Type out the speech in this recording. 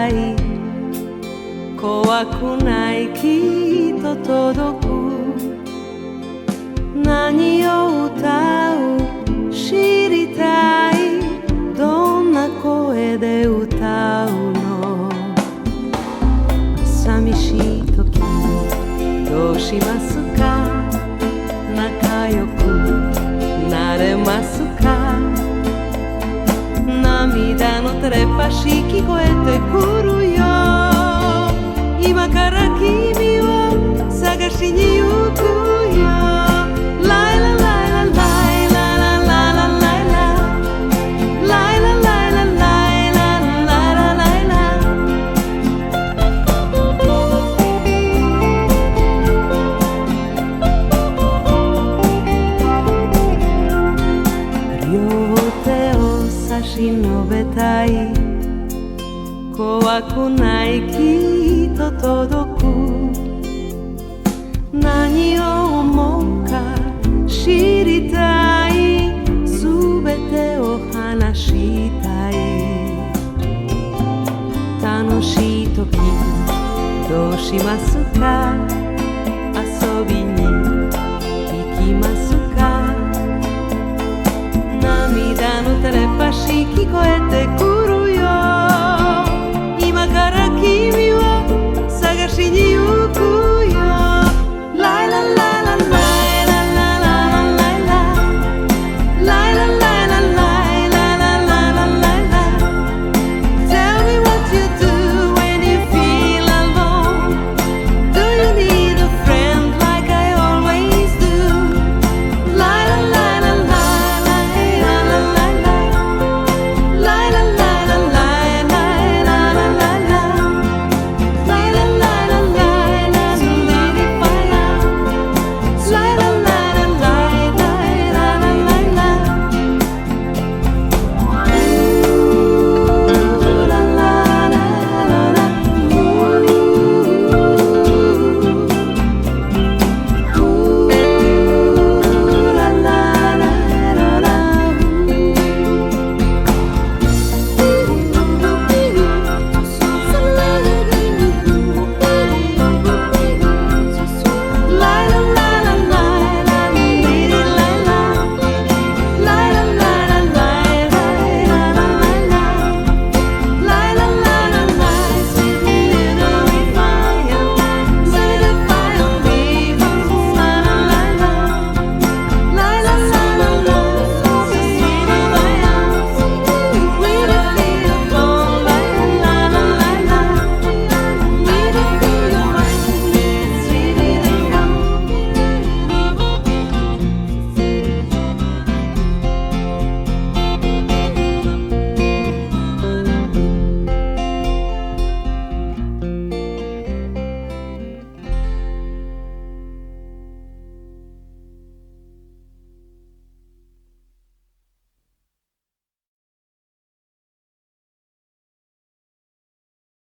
たい。怖くないきっと届く。何を歌う知りたい。どんな声で歌うの。寂しい時どうしますか。仲良くなれますか。涙のテレパシー聞こえてくるよ。今から君を探しに行くよ。ライラライラライララララライラライラライラライラララライラ。両手を差し伸べたい。怖くないきっと届く。何を思うか知りたい。すべてを話したい。楽しい時どうしますか。遊びに行きますか。涙のテレパシー聞こえてくる。